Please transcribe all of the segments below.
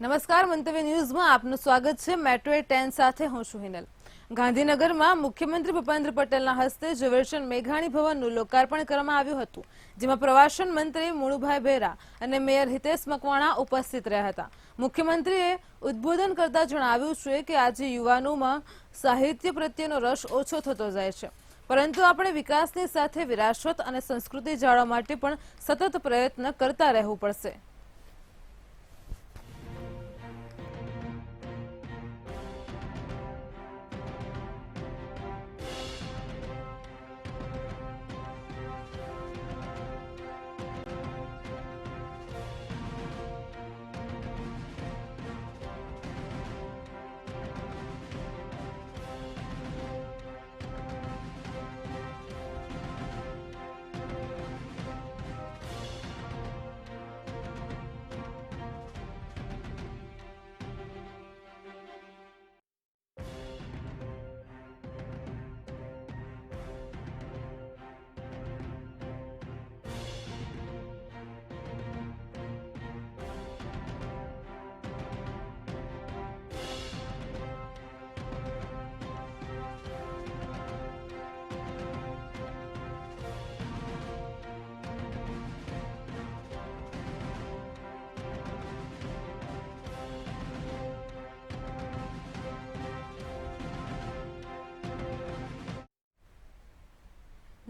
નમસ્કાર, મંતવ્ય ન્યૂઝમાં આપનું સ્વાગત છે। મેટ્રો 10 સાથે હું છું હિનલ। ગાંધીનગરમાં મુખ્યમંત્રી ભૂપેન્દ્ર પટેલના હસ્તે ઝવેરચંદ મેઘાણી ભવનનું લોકાર્પણ કરવામાં આવ્યું હતું, જેમાં પ્રવાસન મંત્રી મુળુભાઈ બેરા અને મેયર હિતેશ મકવાણા ઉપસ્થિત રહ્યા હતા। મુખ્યમંત્રીએ ઉદ્બોધન કરતા જણાવ્યું છે કે આજે યુવાનોમાં સાહિત્ય પ્રત્યેનો રસ ઓછો થતો જાય છે, પરંતુ આપણે વિકાસની સાથે વિરાસત અને સંસ્કૃતિ જાળવવા માટે પણ સતત પ્રયત્ન કરતા રહેવું પડશે।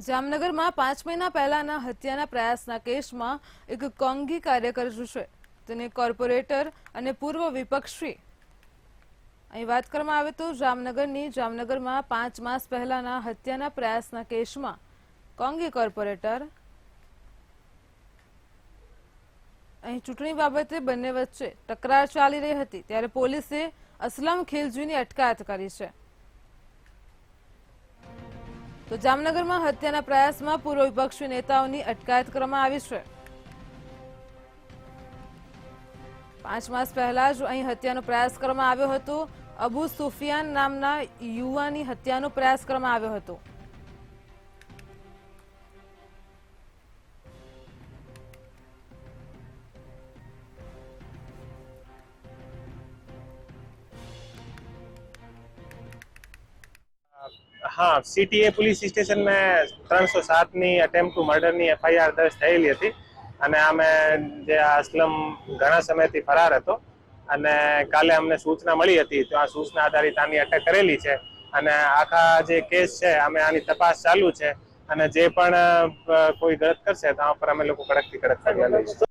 જામનગરમાં 5 મહિના પહેલાના હત્યાના પ્રયાસના કેસમાં એક કોંગી કાર્યકર છે, તેને કોર્પોરેટર અને પૂર્વ વિપક્ષી અહીં વાત કરવામાં આવે તો જામનગરમાં 5 માસ પહેલાના હત્યાના પ્રયાસના કેસમાં કોંગી કોર્પોરેટર અહીં ચૂંટણી બાબતે બંને વચ્ચે તકરાર ચાલી રહી હતી, ત્યારે પોલીસે અસલમ ખિલજીની અટકાયત કરી છે। તો જામનગરમાં હત્યાના પ્રયાસમાં પૂર્વ વિપક્ષી નેતાઓની અટકાયત કરવામાં આવી છે। 5 માસ પહેલા જ અહીં હત્યાનો પ્રયાસ કરવામાં આવ્યો હતો। અબુ સુફિયાન નામના યુવાની હત્યાનો પ્રયાસ કરવામાં આવ્યો હતો। हाँ, सीटीए पुलिस स्टेशन में 307 अटेम्प्ट टू मर्डर FIR दर्ज थયેલી હતી અને આમે જે અસલમ ઘણા સમયથી ફરાર હતો અને કાલે અમને સૂચના મળી હતી તો આ સૂચના આધારિત આની અટક કરેલી છે અને આખા જે કેસ છે અમે આની તપાસ ચાલુ છે અને જે પણ કોઈ ગલત કરશે તો આ પર અમે લોકો કડકથી કડક પગલાં લઈશું।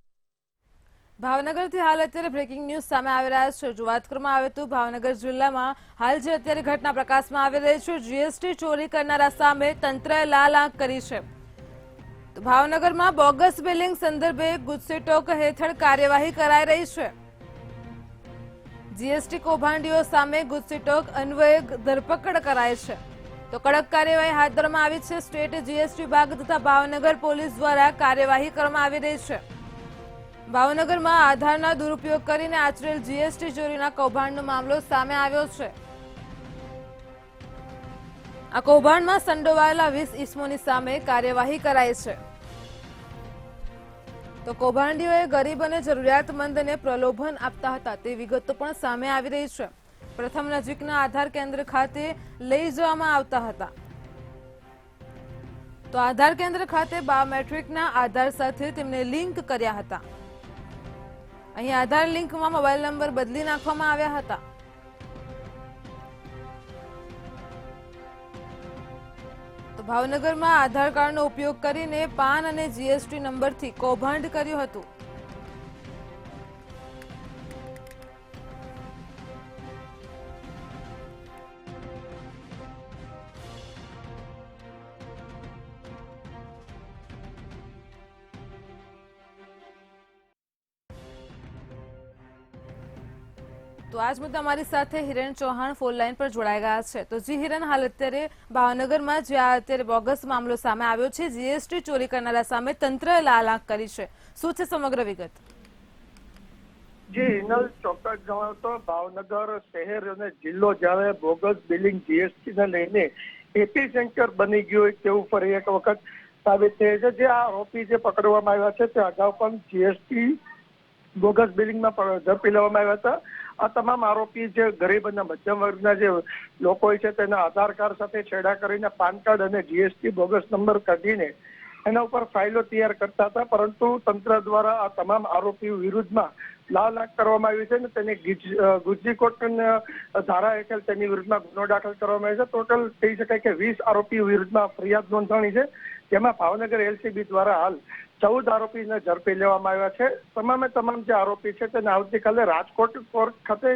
ભાવનગરથી હાલ અત્યારે બ્રેકિંગ ન્યૂઝ સામે આવી રહ્યા છે। જો વાત કરવામાં આવે તો ભાવનગર જિલ્લામાં હાલ જે અત્યારે ઘટના પ્રકાશમાં આવી રહી છે, જીએસટી ચોરી કરનારા સામે તંત્રએ લાલ આંખ કરી છે। તો ભાવનગરમાં બોગસ બિલિંગ સંદર્ભે ગુજસીટોક હેઠળ કાર્યવાહી કરાઈ રહી છે। જીએસટી કૌભાંડીઓ સામે ગુજસીટોક અન્વયે ધરપકડ કરાઈ છે, તો કડક કાર્યવાહી હાથ ધરવામાં આવી છે। સ્ટેટ જીએસટી વિભાગ તથા ભાવનગર પોલીસ દ્વારા કાર્યવાહી કરવામાં આવી રહી છે। ભાવનગરમાં આધારના દુરુપયોગ કરીને આચરેલ જીએસટી ચોરીના કૌભાંડનો મામલો સામે આવ્યો છે। આ કૌભાંડમાં સંડોવાયેલા 20 ઇસમોની સામે કાર્યવાહી કરાઈ છે। તો કૌભાંડીઓએ ગરીબ અને જરૂરિયાતમંદને પ્રલોભન આપતા હતા તે વિગતો પણ સામે આવી રહી છે। પ્રથમ નજીકના આધાર કેન્દ્ર ખાતે લઈ જવામાં આવતા હતા, તો આધાર કેન્દ્ર ખાતે બાયોમેટ્રિકના આધાર સાથે તેમને લિંક કર્યા હતા। અહીં આધાર લિંકમાં મોબાઈલ નંબર બદલી નાખવામાં આવ્યા હતા। તો ભાવનગરમાં આધાર કાર્ડનો ઉપયોગ કરીને પાન અને જીએસટી નંબરથી કૌભાંડ કર્યું હતું। તો આજ મુદ્દે અમારી સાથે હિરેન ચૌહાણ ફોન લાઈન પર જોડાઈ ગયા છે। તો જી હિરેન, હાલ અત્યારે ભાવનગરમાં જે અત્યારે બોગસ મામલો સામે આવ્યો છે, જીએસટી ચોરી કરનારા સામે તંત્રએ લાલ આંખ કરી છે, શું છે સમગ્ર વિગત? જી હિનલ, ચોક્કસ જણાવો તો ભાવનગર શહેર અને જિલ્લો જ્યારે બોગસ બિલિંગ જીએસટી ને લઈને એપી સેન્ટર બની ગયું હોય તેવું ફરી એક વખત સાબિત થયું છે। જે આરોપી જે પકડવામાં આવ્યા છે તે અગાઉ પણ જીએસટી બોગસ બિલિંગમાં ઝડપી લેવામાં આવ્યા હતા. આ તમામ આરોપી જે ગરીબ અને મધ્યમ વર્ગના જે લોકો હોય છે તેના આધાર કાર્ડ સાથે છેડા કરીને પાન કાર્ડ અને જીએસટી બોગસ નંબર કાઢીને એના ઉપર ફાઇલો તૈયાર કરતા હતા. પરંતુ તંત્ર દ્વારા આ તમામ આરોપીઓ વિરુદ્ધમાં લાખ કરવામાં આવી છે અને તેને ગુજરી કોર્ટ ધારા હેઠળ તેની વિરુદ્ધમાં ગુનો દાખલ કરવામાં આવ્યો છે. ટોટલ કહી શકાય કે 20 આરોપીઓ વિરુદ્ધમાં ફરિયાદ નોંધાણી છે, જેમાં ભાવનગર એલસીબી દ્વારા હાલ 14 આરોપીને ઝડપી લેવામાં આવ્યા છે. તમામ જે આરોપી છે તેને આવતીકાલે રાજકોટ કોર્ટ ખાતે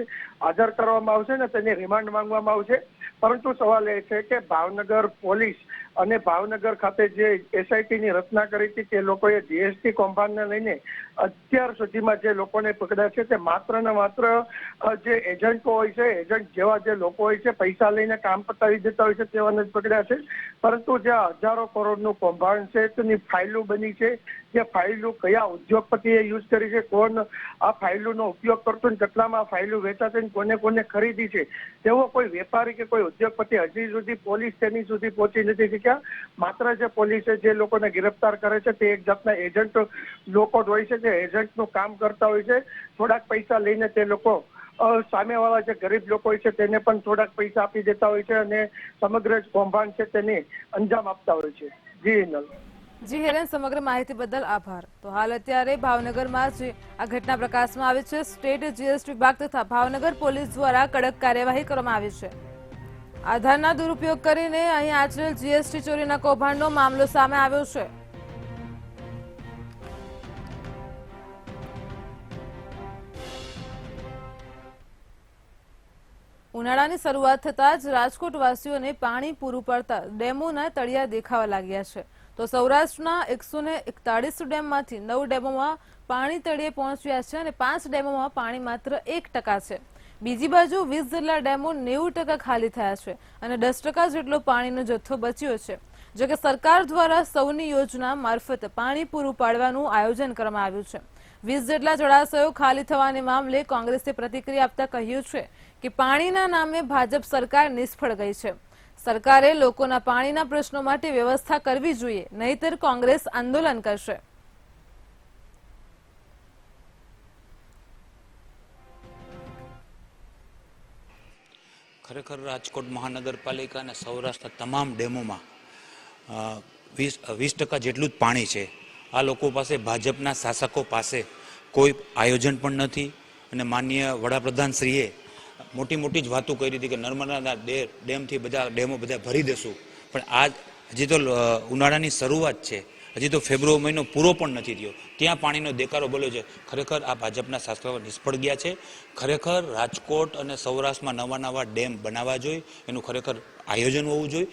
હાજર કરવામાં આવશે અને તેની રિમાન્ડ માંગવામાં આવશે. પરંતુ સવાલ એ છે કે ભાવનગર પોલીસ અને ભાવનગર ખાતે જે એસઆઈટીની રચના કરી હતી તે લોકોએ જીએસટી કૌભાંડને લઈને અત્યાર સુધીમાં જે લોકોને પકડ્યા છે તે માત્ર ને માત્ર જે એજન્ટો હોય છે, એજન્ટ જેવા જે લોકો હોય છે, પૈસા લઈને કામ પતાવી દેતા હોય છે તેવાને જ પકડ્યા છે. પરંતુ જે હજારો કરોડનું કૌભાંડ છે તેની ફાઇલો બની છે, જે ફાઇલો કયા ઉદ્યોગપતિએ યુઝ કરી છે, કોણ આ ફાઇલોનો ઉપયોગ કરતો ને કેટલામાં ફાઇલો વેચાશે ને કોને ખરીદી છે, તેવો કોઈ વેપારી કે કોઈ ઉદ્યોગપતિ હજી સુધી પોલીસ તેની સુધી પહોંચી નથી શક્યા. માત્ર જે પોલીસે જે લોકોને ગિરફ્તાર કરે છે તે એક જાતના એજન્ટ લોકો જ હોય છે, જે એજન્ટનું કામ કરતા હોય છે. થોડાક પૈસા લઈને તે લોકો સામેવાળા જે ગરીબ લોકો હોય છે તેને પણ થોડાક પૈસા આપી દેતા હોય છે અને સમગ્ર કૌભાંડ છે તેને અંજામ આપતા હોય છે. જી હિનલ. જી હેરેન, સમગ્ર માહિતી બદલ આભાર. તો હાલ અત્યારે ભાવનગરમાં જ આ ઘટના પ્રકાશમાં આવી છે. સ્ટેટ જીએસટી વિભાગ તથા ભાવનગર પોલીસ દ્વારા કડક કાર્યવાહી કરવામાં આવી છે. આધારના દુરુપયોગ કરીને અહીં આચરેલ જીએસટી ચોરીના કૌભાંડનો મામલો સામે આવ્યો છે. ઉનાળાની શરૂઆત થતાં જ રાજકોટવાસીઓને પાણી પૂરું પડતા ડેમોના તળિયા દેખાવા લાગ્યા છે. તો સૌરાષ્ટ્રના 141 ડેમમાંથી 9 ડેમોમાં પાણી તળિયે પહોંચ્યા છે અને 5 ડેમોમાં પાણી માત્ર 1% છે. બીજી બાજુ 20 જેટલા ડેમો 90% ખાલી થયા છે અને 10% જેટલો પાણીનો જથ્થો બચ્યો છે. જોકે સરકાર દ્વારા સૌની યોજના મારફત પાણી પૂરું પાડવાનું આયોજન કરવામાં આવ્યું છે. 20 જેટલા જળાશયો ખાલી થવાને મામલે કોંગ્રેસે પ્રતિક્રિયા આપતા કહ્યું છે કે પાણીના નામે ભાજપ સરકાર નિષ્ફળ ગઈ છે. સરકારે લોકોના પાણીના પ્રશ્નો માટે વ્યવસ્થા કરવી જોઈએ, નહીતર કોંગ્રેસ આંદોલન કરશે. ખરેખર રાજકોટ મહાનગરપાલિકા અને સૌરાષ્ટ્રના તમામ ડેમોમાં 20% જેટલું જ પાણી છે. આ લોકો પાસે, ભાજપના શાસકો પાસે કોઈ આયોજન પણ નથી અને માનનીય વડાપ્રધાનશ્રીએ મોટી જ વાતો કરી હતી કે નર્મદાના ડેમથી બધા ડેમો બધા ભરી દેશું, પણ હજી તો ઉનાળાની શરૂઆત છે, હજી તો ફેબ્રુઆરી મહિનો પૂરો પણ નથી થયો, ત્યાં પાણીનો દેકારો બોલ્યો છે. ખરેખર આ ભાજપના શાસકો નિષ્ફળ ગયા છે. ખરેખર રાજકોટ અને સૌરાષ્ટ્રમાં નવા ડેમ બનાવવા જોઈએ, એનું ખરેખર આયોજન હોવું જોઈએ.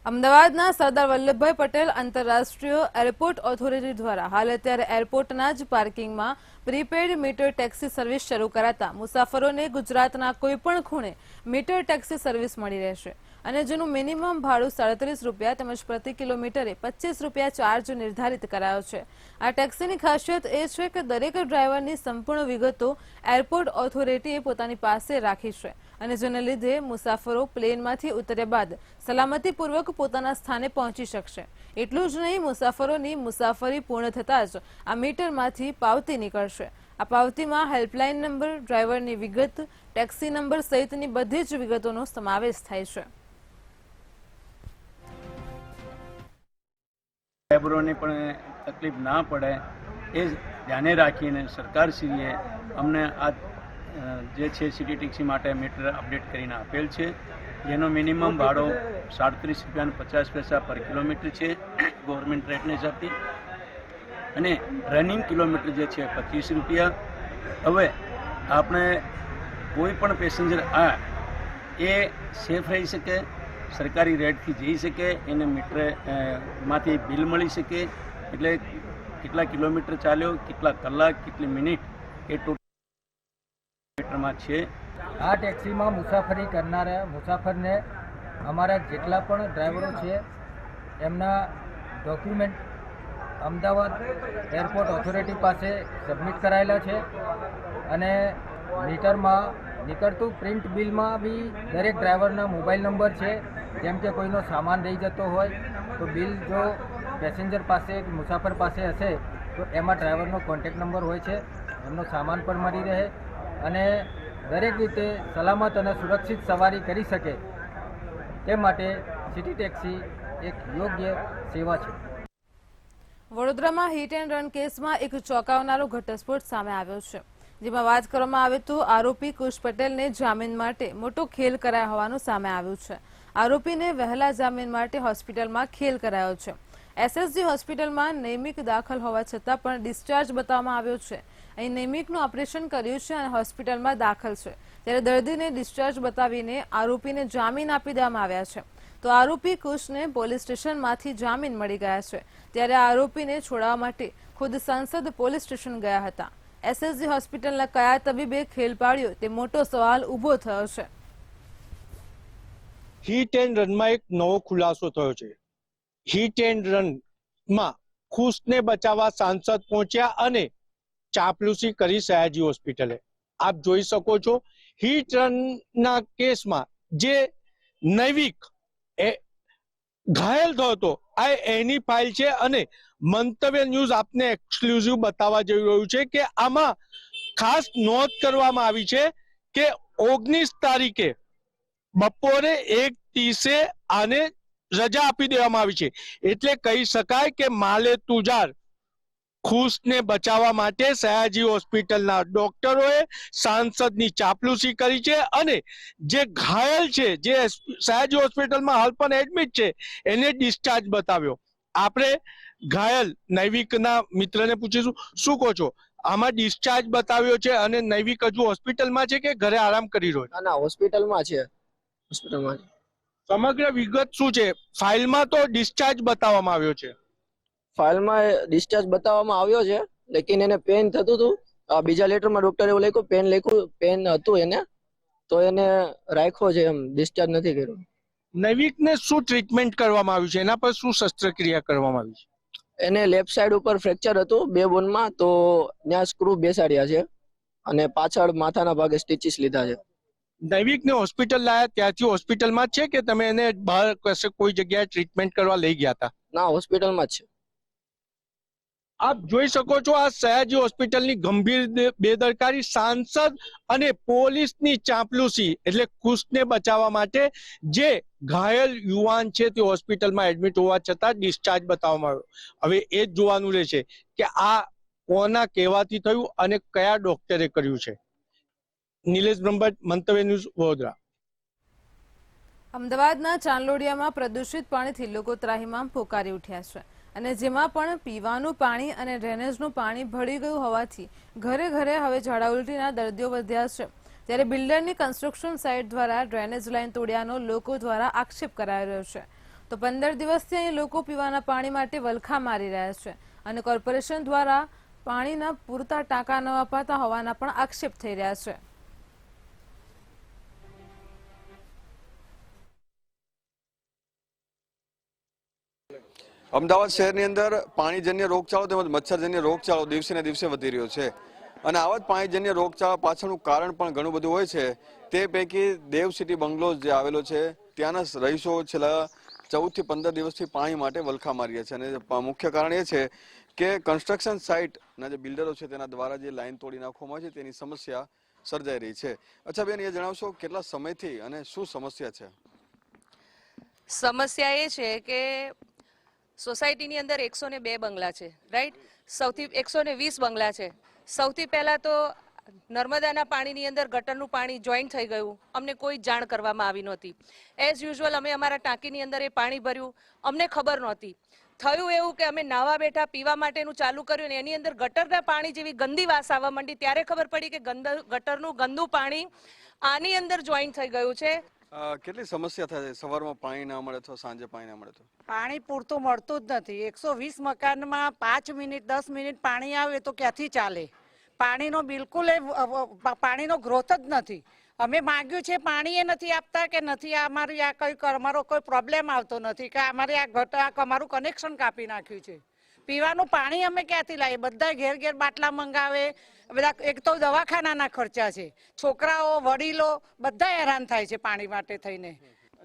અમદાવાદના સરદાર વલ્લભભાઈ પટેલ આંતરરાષ્ટ્રીય એરપોર્ટ ઓથોરિટી દ્વારા હાલ અત્યારે એરપોર્ટના જ પાર્કિંગમાં પ્રીપેડ મીટર ટેક્સી સર્વિસ શરૂ કરાતા મુસાફરોને ગુજરાતના કોઈપણ ખૂણે મીટર ટેક્સી સર્વિસ મળી રહેશે અને જેનું મિનિમમ ભાડું 37 રૂપિયા તેમજ પ્રતિ કિલોમીટરે 25 રૂપિયા ચાર્જ નિર્ધારિત કરાયો છે. આ ટેક્સીની ખાસિયત એ છે કે દરેક ડ્રાઈવરની સંપૂર્ણ વિગતો એરપોર્ટ ઓથોરિટીએ પોતાની પાસે રાખી છે અને જેને લીધે મુસાફરો પ્લેનમાંથી ઉતર્યા બાદ સલામતીપૂર્વક પોતાના સ્થાને પહોંચી શકશે. એટલું જ નહીં, મુસાફરોની મુસાફરી પૂર્ણ થતાં જ આ મીટરમાંથી પાવતી નીકળશે. આ પાવતીમાં હેલ્પલાઇન નંબર, ડ્રાઈવરની વિગત, ટેક્સી નંબર સહિતની બધી જ વિગતોનો સમાવેશ થાય છે. ડ્રાઈવરોને પણ તકલીફ ના પડે એ ધ્યાને રાખીને સરકારશ્રીએ અમને આ જે છે સિટી ટેક્સી માટે મીટર અપડેટ કરીને આપેલ છે, જેનો મિનિમમ ભાડો 37 રૂપિયા 50 પૈસા પર કિલોમીટર છે ગવર્મેન્ટ રેટના હિસાબથી, અને રનિંગ કિલોમીટર જે છે 25 રૂપિયા. હવે આપણે કોઈ પણ પેસેન્જર એ સેફ રહી શકે, સરકારી રેટથી જઈ શકે, એને મીટર માંથી બિલ મળી શકે, એટલે કેટલા કિલોમીટર ચાલ્યો, કેટલા કલાક, કેટલી મિનિટ એ ટોટલ મીટરમાં છે. આ ટેક્સીમાં મુસાફરી કરનારા મુસાફરને અમારા જેટલા પણ ડ્રાઈવરો છે એમના ડોક્યુમેન્ટ અમદાવાદ એરપોર્ટ ઓથોરિટી પાસે સબમિટ કરાયેલા છે અને મીટરમાં નીકળતું પ્રિન્ટ બિલમાં બી દરેક ડ્રાઈવરના મોબાઈલ નંબર છે. જેમ કે કોઈનો સામાન રહી જતો હોય તો બિલ જો પેસેન્જર પાસે મુસાફર પાસે હશે તો તો એમાં ડ્રાઈવરનો કોન્ટેક્ટ નંબર હોય છે, એમનો સામાન પણ મળી રહે અને દરેક રીતે સલામત અને સુરક્ષિત સવારી કરી શકે તે માટે સિટી ટેક્સી એક યોગ્ય સેવા છે. વડોદરામાં હિટ એન્ડ રન કેસમાં એક ચોંકાવનારો ઘટસ્ફોટ સામે આવ્યો છે, જેમાં વાત કરવામાં આવે તો આરોપી કુશ પટેલને જામીન માટે મોટો ખેલ કરાયો હોવાનું સામે આવ્યું છે. આરોપીને વહેલા જામીન માટે હોસ્પિટલમાં ખેલ કરાયો છે. એસએસજી હોસ્પિટલમાં નૈમિક દાખલ હોવા છતાં પણ ડિસ્ચાર્જ બતાવવામાં આવ્યો છે. અહીં નૈમિકનું ઓપરેશન કર્યું છે અને હોસ્પિટલમાં દાખલ છે, ત્યારે દર્દીને ડિસ્ચાર્જ બતાવીને આરોપીને જામીન આપી દેવામાં આવ્યા છે. તો આરોપી કુશને પોલીસ સ્ટેશનમાંથી જામીન મળી ગયા છે, ત્યારે આરોપીને છોડાવવા માટે ખુદ સાંસદ પોલીસ સ્ટેશન ગયા હતા. એસએસજી હોસ્પિટલના કયા તબીબે ખેલ પાડ્યો તે મોટો સવાલ ઊભો થયો છે. હિટ એન્ડ રનમાં એક નવો ખુલાસો થયો છે. હિટ એન્ડ રનમાં ખુશને બચાવવા સાંસદ પહોંચ્યા અને ચાપલુસી કરી સયાજી હોસ્પિટલે. આપ જોઈ શકો છો હિટ રનના કેસમાં જે નૈવિક ઘાયલ થયો હતો આ એની ફાઇલ છે અને મંતવ્ય ન્યૂઝ આપને એક્સક્લુઝિવ બતાવવા જઈ રહ્યું છે કે આમાં ખાસ નોંધ કરવામાં આવી છે કે 19 તારીખે બપોરે 1:30 આને રજા આપી દેવામાં આવી છે. એટલે કહી શકાય કે માલે તુજાર ખુશને બચાવવા માટે સયાજી હોસ્પિટલના ડોક્ટરોએ સાંસદની ચાપલુસી કરી છે અને જે ઘાયલ છે, જે સયાજી હોસ્પિટલમાં હાલ પણ એડમિટ છે, એને ડિસ્ચાર્જ બતાવ્યો. આપણે ઘાયલ નૈવિકના મિત્રને પૂછીશું, શું કહો છો? આમાં ડિસ્ચાર્જ બતાવ્યો છે અને નૈવિક હજુ હોસ્પિટલમાં છે કે ઘરે આરામ કરી રહ્યો છે? ના, હોસ્પિટલમાં છે. હોસ્પિટલમાં સમગ્ર વિગત શું છે? ફાઇલમાં તો ડિસ્ચાર્જ બતાવવામાં આવ્યો છે. ફાઇલમાં ડિસ્ચાર્જ બતાવવામાં આવ્યો છે, લેકિન એને પેન થતું હતું. બીજા લેટરમાં ડોક્ટરે એવું લખ્યું પેન હતું એને, તો એને રાખ્યો છે, એમ ડિસ્ચાર્જ નથી કર્યો. નૈવિકને શું ટ્રીટમેન્ટ કરવામાં આવ્યું છે? એના પર શું શસ્ત્રક્રિયા કરવામાં આવી છે? એને લેફ્ટ સાઈડ ઉપર ફ્રેક્ચર હતું 2 બોનમાં, તો ત્યાં સ્ક્રૂ બેસાડ્યા છે અને પાછળ માથાના ભાગે સ્ટિચીસ લીધા છે. નૈવિકને હોસ્પિટલ લાયા ત્યાંથી હોસ્પિટલમાં જ છે કે તમે એને બહાર કશે કોઈ જગ્યાએ ટ્રીટમેન્ટ કરવા લઈ ગયા હતા? ના, હોસ્પિટલમાં જ છે. આપ જોઈ શકો છો આ સયાજી હોસ્પિટલની ગંભીર બેદરકારી, સાંસદ અને પોલીસની ચાંપલુસી. એટલે ખુશને બચાવવા માટે જે ઘાયલ યુવાન છે તે હોસ્પિટલમાં એડમિટ હોવા છતાં ડિસ્ચાર્જ બતાવવામાં આવ્યો. હવે એ જ જોવાનું રહેશે કે આ કોના કહેવાથી થયું અને કયા ડોક્ટરે કર્યું છે. નિલેશ બ્રહ્મભટ્ટ, મંતવ્ય ન્યૂઝ, વડોદરા. અમદાવાદના ચાંદલોડિયામાં પ્રદૂષિત પાણીથી લોકો ત્રાહિમામ પોકારી ઉઠ્યા છે અને જેમાં પણ પીવાનું પાણી અને ડ્રેનેજનું પાણી ભળી ગયું હોવાથી ઘરે ઘરે હવે ઝાડા ઉલટીના દર્દીઓ વધ્યા છે. ત્યારે બિલ્ડરની કન્સ્ટ્રક્શન સાઇટ દ્વારા ડ્રેનેજ લાઇન તોડ્યાનો લોકો દ્વારા આક્ષેપ કરાઈ રહ્યો છે. તો 15 દિવસથી અહીં લોકો પીવાના પાણી માટે વલખા મારી રહ્યા છે અને કોર્પોરેશન દ્વારા પાણીના પૂરતા ટાંકા ન અપાતા હોવાના પણ આક્ષેપ થઈ રહ્યા છે. અમદાવાદ શહેરની અંદર પાણીજન્ય રોગચાળો તેમજ મચ્છરજન્ય રોગચાળો દિવસે ને દિવસે વધી રહ્યો છે અને આવા જ પાણીજન્ય રોગચાળા પાછળનું કારણ પણ ઘણું બધું હોય છે. તે પૈકી દેવ સિટી બંગલોઝ જે આવેલો છે ત્યાંના રહીશો છેલ્લા 14 થી 15 દિવસથી પાણી માટે વલખા મારી રહ્યા છે અને મુખ્ય કારણ એ છે કે કન્સ્ટ્રક્શન સાઇટના જે બિલ્ડરો છે તેના દ્વારા જે લાઈન તોડી નાખવામાં આવે છે તેની સમસ્યા સર્જાઈ રહી છે. અચ્છા બેન, એ જણાવશો કેટલા સમયથી અને શું સમસ્યા છે? સમસ્યા એ છે કે સોસાયટીની અંદર 102 બંગલા છે, રાઈટ? સૌથી 120 બંગલા છે. સૌથી પહેલા તો નર્મદાના પાણીની અંદર ગટરનું પાણી જોઈન્ટ થઈ ગયું, અમને કોઈ જાણ કરવામાં આવી નહોતી. એઝ યુઝ્યુઅલ અમે અમારા ટાંકીની અંદર એ પાણી ભર્યું, અમને ખબર નહોતી. થયું એવું કે અમે નાવા બેઠા, પીવા માટેનું ચાલુ કર્યું ને એની અંદર ગટરના પાણી જેવી ગંદી વાસ આવવા માંડી. ત્યારે ખબર પડી કે ગટરનું ગંદુ પાણી આની અંદર જોઈન્ટ થઈ ગયું છે. કેટલી સમસ્યા થાય છે? સવારમાં પાણી ના મળે તો સાંજે પાણી ના મળે તો? પાણી પૂરતું મળતું જ નથી. 120 મકાનમાં 5 મિનિટ 10 મિનિટ પાણી આવે તો ક્યાંથી ચાલે? પાણીનો બિલકુલ પાણીનો ગ્રોથ જ નથી. અમે માંગ્યું છે, પાણી એ નથી આપતા કે નથી અમારી આ અમારો કોઈ પ્રોબ્લેમ આવતો નથી કે અમારે આ અમારું કનેક્શન કાપી નાખ્યું છે. પીવાનું પાણી અમે ક્યાંથી લાવીએ? બધા ઘેર ઘેર બાટલા મંગાવે. બધા એક તો દવાખાનાના ખર્ચા છે, છોકરાઓ વડીલો બધા હેરાન થાય છે પાણી માટે થઈને.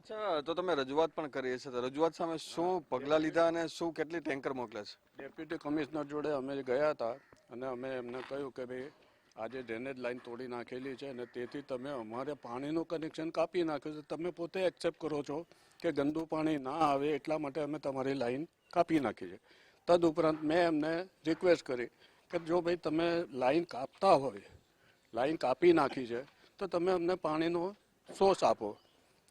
અચ્છા, તો તમે રજૂઆત પણ કરી છે, તો રજૂઆત સામે શું પગલાં લીધા અને શું કેટલી ટેન્કર મોકલ્યા છે? ડેપ્યુટી કમિશનર જોડે અમે ગયા હતા અને અમે એમને કહ્યું કે ભાઈ આજે ડ્રેનેજ લાઈન તોડી નાખેલી છે અને તેથી તમે અમારે પાણીનું કનેક્શન કાપી નાખ્યું છે. તમે પોતે એક્સેપ્ટ કરો છો કે ગંદુ પાણી ના આવે એટલા માટે અમે તમારી લાઈન કાપી નાખી છે. તદુપરાંત મેં એમને રિક્વેસ્ટ કરી કે જો ભાઈ તમે લાઈન કાપતા હોય, લાઈન કાપી નાખી છે તો તમે અમને પાણીનો સોર્સ આપો.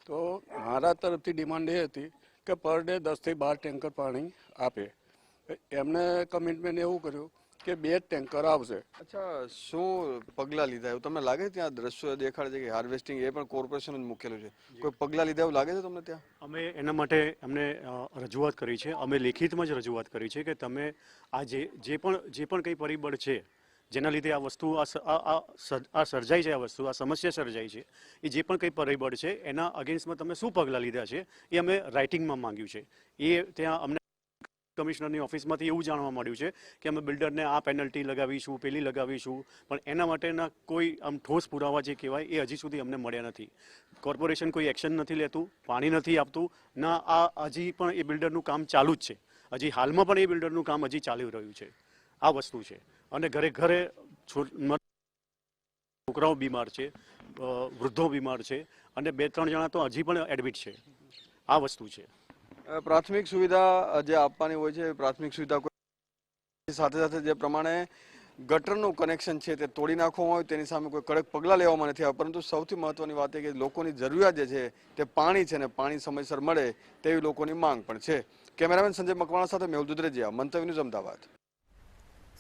તો મારા તરફથી ડિમાન્ડ એ હતી કે પર ડે 10 થી 12 ટેન્કર પાણી આપે. એમને કમિટમેન્ટ એવું કર્યું કે 2 ટેન્કર આવશે. અચ્છા, શું પગલાં લીધા એવું તમને લાગે? ત્યાં દ્રશ્યો દેખાડે છે કે હાર્વેસ્ટિંગ એ પણ કોર્પોરેશન જ મૂકેલું છે. કોઈ પગલાં લીધા એવું લાગે છે તમને ત્યાં? અમે એના માટે અમને રજૂઆત કરી છે. અમે લેખિતમાં જ રજૂઆત કરી છે કે તમે આ જે પણ કંઈ પરિબળ છે જેના લીધે આ વસ્તુ આ સર્જાઈ છે, આ વસ્તુ આ સમસ્યા સર્જાઈ છે, એ જે પણ કંઈ પરિબળ છે એના અગેન્સ્ટમાં તમે શું પગલાં લીધા છે એ અમે રાઇટિંગમાં માંગ્યું છે. એ ત્યાં અમને કમિશનરની ઓફિસમાંથી એવું જાણવા મળ્યું છે કે અમે બિલ્ડરને આ પેનલ્ટી લગાવીશું, પેલી લગાવીશું, પણ એના માટેના કોઈ આમ ઠોસ પુરાવા જે કહેવાય એ હજી સુધી અમને મળ્યા નથી. કોર્પોરેશન કોઈ એક્શન નથી લેતું, પાણી નથી આપતું, ના આ હજી પણ એ બિલ્ડરનું કામ ચાલુ જ છે. હજી હાલમાં પણ એ બિલ્ડરનું કામ હજી ચાલી રહ્યું છે. આ વસ્તુ છે. અને ઘરે ઘરે છોકરાઓ બીમાર છે, વૃદ્ધો બીમાર છે અને 2-3 જણા તો હજી પણ એડમિટ છે. આ વસ્તુ છે. પ્રાથમિક સુવિધા જે આપવાની હોય છે, પ્રાથમિક સુવિધા સાથે સાથે જે પ્રમાણે ગટરનું કનેક્શન છે તે તોડી નાખવામાં હોય તેની સામે કોઈ કડક પગલાં લેવામાં નથી આવ્યા. પરંતુ સૌથી મહત્વની વાત એ કે લોકોની જરૂરિયાત જે છે તે પાણી છે ને પાણી સમયસર મળે તેવી લોકોની માંગ પણ છે. કેમેરામેન સંજય મકવાણા સાથે મેહુલ દુધરેજિયા, મંતવ્ય ન્યૂઝ, અમદાવાદ.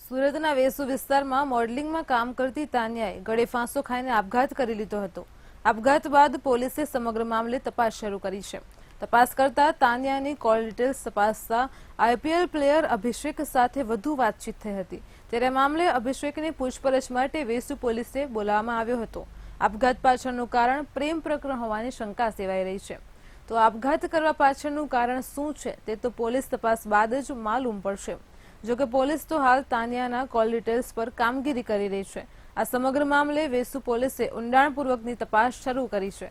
સુરતના વેસુ વિસ્તારમાં મોડલિંગમાં કામ કરતી તાનિયાએ ગળે ફાંસો ખાઈને આપઘાત કરી લીધો હતો. આપઘાત બાદ પોલીસે સમગ્ર મામલે તપાસ શરૂ કરી છે. તપાસ કરતા તાનિયાની કોલ ડિટેલ્સ તપાસતા આઈપીએલ પ્લેયર અભિષેક સાથે વધુ વાતચીત થઈ હતી. ત્યારે મામલે અભિષેકની પૂછપરછ માટે વેસુ પોલીસે બોલાવવામાં આવ્યો હતો. આપઘાત પાછળનું કારણ પ્રેમ પ્રકરણ હોવાની શંકા સેવાઈ રહી છે. તો આપઘાત કરવા પાછળનું કારણ શું છે તે તો પોલીસ તપાસ બાદ જ માલુમ પડશે. જોકે પોલીસ તો હાલ તાનિયાના કોલ ડિટેલ્સ પર કામગીરી કરી રહી છે. આ સમગ્ર મામલે વેસુ પોલીસે ઊંડાણપૂર્વકની તપાસ શરૂ કરી છે.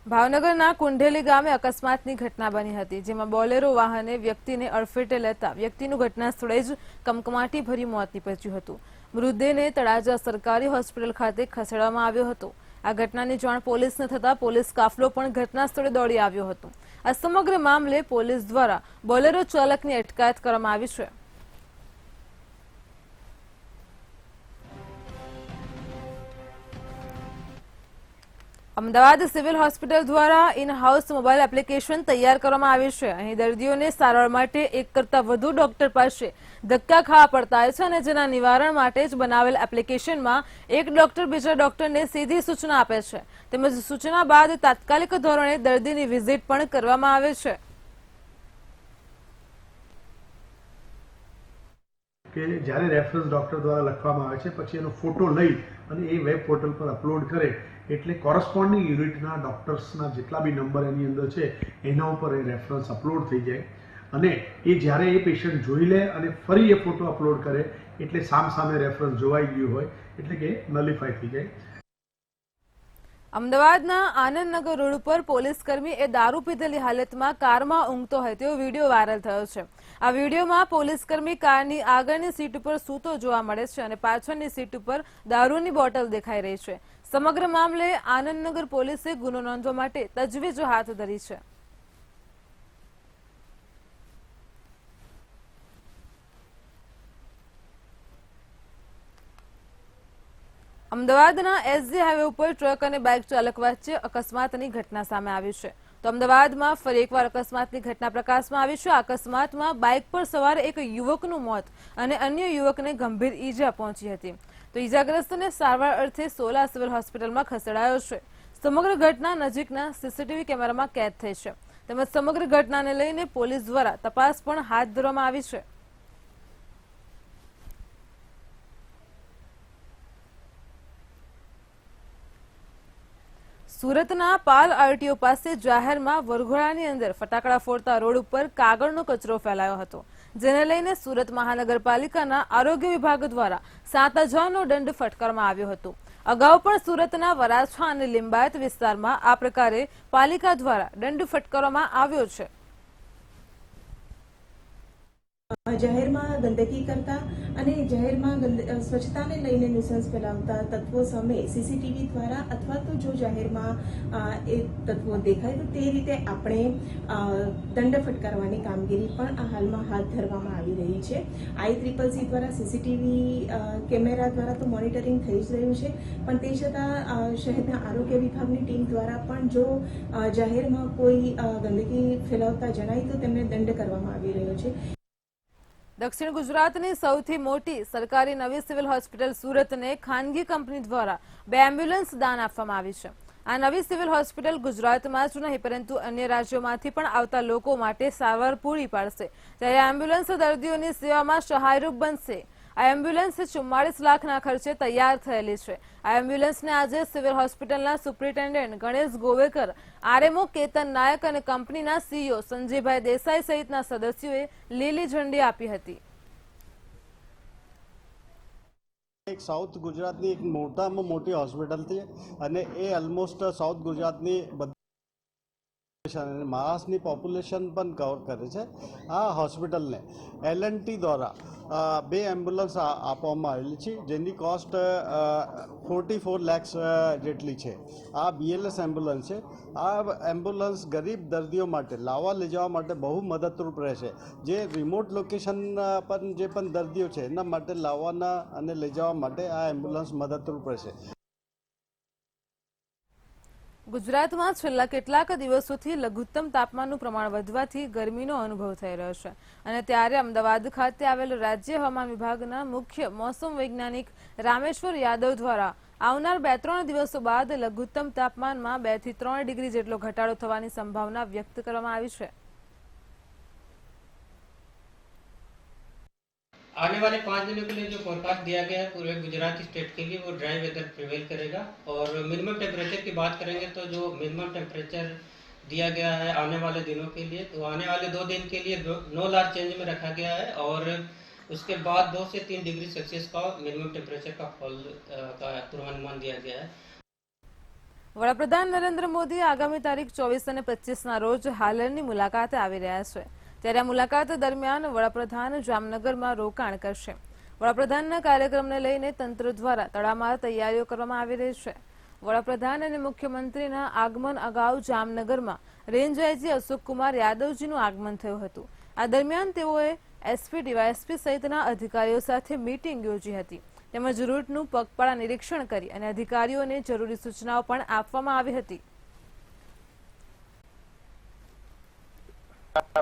ભાવનગરના કુંઢેલી ગામે અકસ્માતની ઘટના બની હતી, જેમાં બોલેરો વાહને વ્યક્તિને અડફેટે લેતા વ્યક્તિનું ઘટના સ્થળે જ કમકમાટી ભર્યું મોત નીપજ્યું હતું. મૃતદેહને તળાજા સરકારી હોસ્પિટલ ખાતે ખસેડવામાં આવ્યો હતો. આ ઘટનાની જાણ પોલીસને થતા પોલીસ કાફલો પણ ઘટના સ્થળે દોડી આવ્યો હતો. આ સમગ્ર મામલે પોલીસ દ્વારા બોલેરો ચાલકની અટકાયત કરવામાં આવી છે. અમદાવાદ સિવિલ હોસ્પિટલ દ્વારા ઇન હાઉસ મોબાઈલ એપ્લિકેશન તૈયાર કરવામાં આવી છે. અહીં દર્દીઓને સારવાર માટે એક કરતાં વધુ ડોક્ટર પાસે ધક્કા ખાવા પડતા હોય છે અને જેના નિવારણ માટે જ બનાવેલ એપ્લિકેશનમાં એક ડોક્ટર બીજા ડોક્ટરને સીધી સૂચના આપે છે, તેમજ સૂચના બાદ તાત્કાલિક ધોરણે દર્દીની વિઝિટ પણ કરવામાં આવે છે. કે જ્યારે રેફરન્સ ડૉક્ટર દ્વારા લખવામાં આવે છે પછી એનો ફોટો લઈ અને એ વેબ પોર્ટલ પર અપલોડ કરે એટલે કોરસ્પોન્ડિંગ યુનિટના ડૉક્ટર્સના જેટલા બી નંબર એની અંદર છે એના ઉપર એ રેફરન્સ અપલોડ થઈ જાય અને એ જ્યારે એ પેશન્ટ જોઈ લે અને ફરી એ ફોટો અપલોડ કરે એટલે સામે રેફરન્સ જોવાઈ ગયું હોય એટલે કે નલિફાઈ થઈ જાય. અમદાવાદના આનંદનગર રોડ ઉપર પોલીસકર્મી એ દારૂ પીધેલી હાલતમાં કારમાં ઊંઘતો હોય તેવો વિડીયો વાયરલ થયો છે. આ વિડીયોમાં પોલીસકર્મી કારની આગળની સીટ ઉપર સૂતો જોવા મળે છે અને પાછળની સીટ ઉપર દારૂની બોટલ દેખાઈ રહી છે. સમગ્ર મામલે આનંદનગર પોલીસે ગુનો નોંધવા માટે તજવીજ હાથ ધરી છે. અમદાવાદના એસજી હાઈવે ઉપર ટ્રક અને બાઇક ચાલક વચ્ચે અકસ્માતની ઘટના સામે આવી છે. તો અમદાવાદમાં ફરી એકવાર અકસ્માતની ઘટના પ્રકાશમાં આવી છે. અકસ્માતમાં બાઇક પર સવાર એક યુવકનું મોત અને અન્ય યુવકને ગંભીર ઈજા પહોંચી હતી. તો ઈજાગ્રસ્તને સારવાર અર્થે સોલા સિવિલ હોસ્પિટલમાં ખસેડાયો છે. સમગ્ર ઘટના નજીકના સીસીટીવી કેમેરામાં કેદ થઈ છે. તેમજ સમગ્ર ઘટનાને લઈને પોલીસ દ્વારા તપાસ પણ હાથ ધરવામાં આવી છે. સુરતના પાલ આરટીઓ પાસે જાહેરમાં વરઘોડાની અંદર ફટાકડા ફોડતા રોડ ઉપર કાગળનો કચરો ફેલાયો હતો, જેને લઈને સુરત મહાનગરપાલિકાના આરોગ્ય વિભાગ દ્વારા 7,000નો દંડ ફટકારવામાં આવ્યો હતો. અગાઉ પણ સુરતના વરાછા અને લિંબાયત વિસ્તારમાં આ પ્રકારે પાલિકા દ્વારા દંડ ફટકારવામાં આવ્યો છે. જાહેરમાં ગંદકી કરતા અને જાહેરમાં સ્વચ્છતાને લઈને નુસન્સ ફેલાવતા તત્વો સામે સીસીટીવી દ્વારા અથવા તો જો જાહેરમાં એ તત્વો દેખાય તો તે રીતે આપણે દંડ ફટકારવાની કામગીરી પણ આ હાલમાં હાથ ધરવામાં આવી રહી છે. ICCC દ્વારા સીસીટીવી કેમેરા દ્વારા તો મોનિટરિંગ થઈ જ રહ્યું છે, પણ તે છતાં શહેરના આરોગ્ય વિભાગની ટીમ દ્વારા પણ જો જાહેરમાં કોઈ ગંદકી ફેલાવતા જણાય તો તેમને દંડ કરવામાં આવી રહ્યો છે. દક્ષિણ ગુજરાતની સૌથી મોટી સરકારી નવી સિવિલ હોસ્પિટલ સુરતને ખાનગી કંપની દ્વારા 2 એમ્બ્યુલન્સ દાન આપવામાં આવી છે. આ નવી સિવિલ હોસ્પિટલ ગુજરાતમાં જ નહીં પરંતુ અન્ય રાજ્યોમાંથી પણ આવતા લોકો માટે સારવાર પૂરી પાડશે. ત્યારે આ એમ્બ્યુલન્સ દર્દીઓની સેવામાં સહાયરૂપ બનશે. આ એમ્બ્યુલન્સ 44 લાખના ખર્ચે તૈયાર થયેલી છે. આ એમ્બ્યુલન્સને આજે સિવિલ હોસ્પિટલના સુપ્રિન્ટેન્ડન્ટ ગણેશ ગોવેકર, આરએમઓ કેતન નાયક અને કંપનીના સીઈઓ સંજયભાઈ દેસાઈ સહિતના સદસ્યોએ લીલી ઝંડી આપી હતી. એક સાઉથ ગુજરાતની એક મોટામાં મોટી હોસ્પિટલ છે અને એ ઓલમોસ્ટ સાઉથ ગુજરાતની મહારાષ્ટ્રની પોપ્યુલેશન પણ કવર કરે છે. આ હોસ્પિટલને L&T દ્વારા 2 એમ્બ્યુલન્સ આપવામાં આવેલી છે, જેની કોસ્ટ 44 લાખ જેટલી છે. આ BLS એમ્બ્યુલન્સ છે. આ એમ્બ્યુલન્સ ગરીબ દર્દીઓ માટે લાવવા લઈ જવા માટે બહુ મદદરૂપ રહેશે. જે રિમોટ લોકેશન પર જે પણ દર્દીઓ છે એના માટે લાવવાના અને લઈ જવા માટે આ એમ્બ્યુલન્સ મદદરૂપ રહેશે. ગુજરાતમાં છેલ્લા કેટલાક દિવસોથી લઘુત્તમ તાપમાનનું પ્રમાણ વધવાથી ગરમીનો અનુભવ થઈ રહ્યો છે અને ત્યારે અમદાવાદ ખાતે આવેલ રાજ્ય હવામાન વિભાગના મુખ્ય મોસમ વૈજ્ઞાનિક રામેશ્વર યાદવ દ્વારા આવનાર 2-3 દિવસો બાદ લઘુત્તમ તાપમાનમાં 2 થી 3 ડિગ્રી જેટલો ઘટાડો થવાની સંભાવના વ્યક્ત કરવામાં આવી છે. आने वाले 5 दिनों के लिए जो फोरकास्ट दिया गया है पूरे गुजरात स्टेट के लिए वो ड्राई वेदर प्रिवेल करेगा. और मिनिमम टेम्परेचर की बात करेंगे तो जो मिनिमम टेम्परेचर दिया गया है आने वाले दिनों के लिए, तो आने वाले 2 दिन के लिए नो लार्ज चेंज में रखा गया है और उसके बाद 2 से 3 डिग्री सेल्सियस का मिनिमम टेम्परेचर का फॉल का पूर्वानुमान दिया गया है. વડાપ્રધાન નરેન્દ્ર મોદી આગામી તારીખ 24 અને 25ના રોજ હાલરની મુલાકાતે આવી રહ્યા છે. ત્યારે આ મુલાકાત દરમિયાન વડાપ્રધાન જામનગરમાં રોકાણ કરશે. વડાપ્રધાનના કાર્યક્રમને લઈને તંત્ર દ્વારા તડામાર તૈયારીઓ કરવામાં આવી રહી છે. વડાપ્રધાન અને મુખ્યમંત્રીના આગમન અગાઉ જામનગરમાં રેન્જ આઈજી અશોક કુમાર યાદવજીનું આગમન થયું હતું. આ દરમિયાન તેઓએ એસપી, ડીવાયએસપી સહિતના અધિકારીઓ સાથે મીટિંગ યોજી હતી. તેમજ રૂટનું પગપાળા નિરીક્ષણ કરી અને અધિકારીઓને જરૂરી સૂચનાઓ પણ આપવામાં આવી હતી.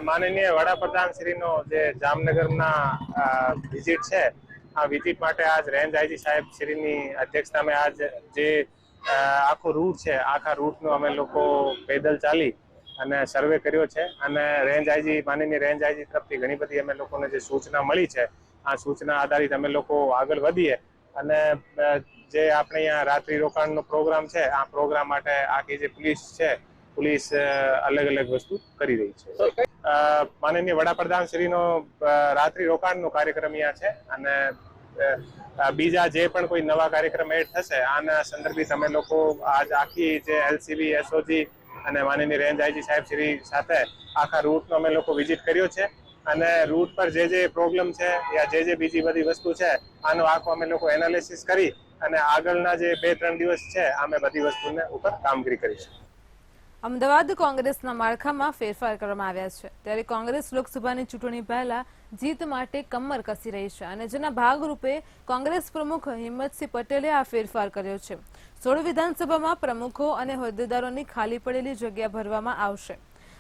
માનનીય વડાપ્રધાન શ્રીનો જે જામનગરના વિઝિટ છે, આ વિઝિટ માટે આજ રેન્જ આઈજી સાહેબ શ્રીની અધ્યક્ષતામાં આજ જે આખો રૂટ છે, આખા રૂટનો અમે લોકો પેદલ ચાલી અને સર્વે કર્યો છે અને માનનીય રેન્જ આઈજી તરફથી ઘણી બધી અમે લોકોને જે સૂચના મળી છે, આ સૂચના આધારિત અમે લોકો આગળ વધીએ અને જે આપણે અહીંયા રાત્રિ રોકાણનો પ્રોગ્રામ છે, આ પ્રોગ્રામ માટે આખી જે પોલીસ અલગ અલગ વસ્તુ કરી રહી છે. માનનીય વડાપ્રધાન શ્રીનો રાત્રિ રોકાણનો કાર્યક્રમ અહીંયા છે અને બીજા જે પણ કોઈ નવા કાર્યક્રમ એડ થશે આના સંદર્ભિત અમે લોકો આજ આખી જે LCB, SOG અને માનનીય રેન્જ આઈજી સાહેબ શ્રી સાથે આખા રૂટનો અમે લોકો વિઝિટ કર્યો છે અને રૂટ પર જે પ્રોબ્લેમ છે યા જે બીજી બધી વસ્તુ છે આનો આખો અમે લોકો એનાલિસિસ કરી અને આગળના જે 2-3 દિવસ છે અમે બધી વસ્તુને ઉપર કામગીરી કરીશું. અમદાવાદ કોંગ્રેસના માળખામાં ફેરફાર કરવામાં આવ્યા છે. ત્યારે કોંગ્રેસ લોકસભાની ચૂંટણી પહેલા જીત માટે કમર કસી રહી છે અને જેના ભાગરૂપે કોંગ્રેસ પ્રમુખ હિંમતસિંહ પટેલે આ ફેરફાર કર્યો છે. 16 વિધાનસભામાં પ્રમુખો અને હોદ્દેદારોની ખાલી પડેલી જગ્યા ભરવામાં આવશે.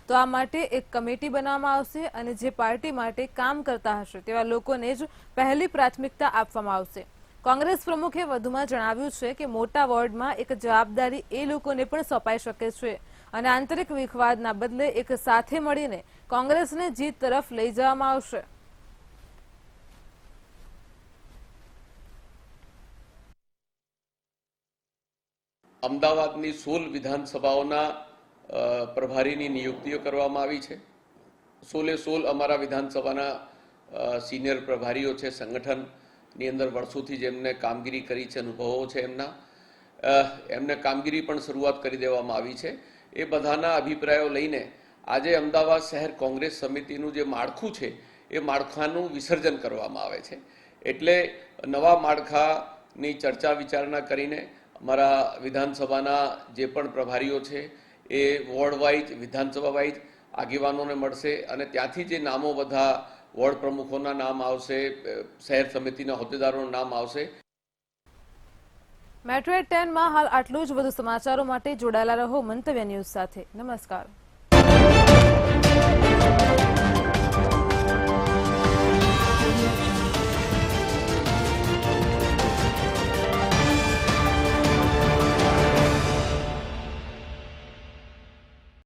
તો આ માટે એક કમિટી બનાવવામાં આવશે અને જે પાર્ટી માટે કામ કરતા હશે તેવા લોકોને જ પહેલી પ્રાથમિકતા આપવામાં આવશે. કોંગ્રેસ પ્રમુખે વધુમાં જણાવ્યું છે કે મોટા વોર્ડમાં એક જવાબદારી એ લોકોને પણ સોંપાઈ શકે છે અને આંતરિક વિખવાદના બદલે એક સાથે મળીને કોંગ્રેસને જીત તરફ લઈ જવામાં આવશે. અમદાવાદની 16 વિધાનસભાઓના પ્રભારીની નિયુક્તિઓ કરવામાં આવી છે. 16 અમારા વિધાનસભાના સિનિયર પ્રભારીઓ છે, સંગઠનની અંદર વર્ષોથી જેમને કામગીરી કરી છે, અનુભવો છે એમને કામગીરી પણ શરૂઆત કરી દેવામાં આવી છે. એ બધાના અભિપ્રાયો લઈને આજે અમદાવાદ શહેર કોંગ્રેસ સમિતિનું જે માળખું છે એ માળખાનું વિસર્જન કરવામાં આવે છે. એટલે નવા માળખાની ચર્ચા વિચારણા કરીને અમારા વિધાનસભાના જે પણ પ્રભારીઓ છે એ વોર્ડ વાઇઝ, વિધાનસભા વાઇઝ આગેવાનોને મળશે અને ત્યાંથી જે નામો બધા વોર્ડ પ્રમુખોના નામ આવશે, શહેર સમિતિના હોદ્દેદારોનું નામ આવશે. મેટ્રો 10 માં હાલ આટલું જ. વધુ સમાચારો માટે જોડાયેલા રહો મંતવ્ય ન્યૂઝ સાથે. નમસ્કાર.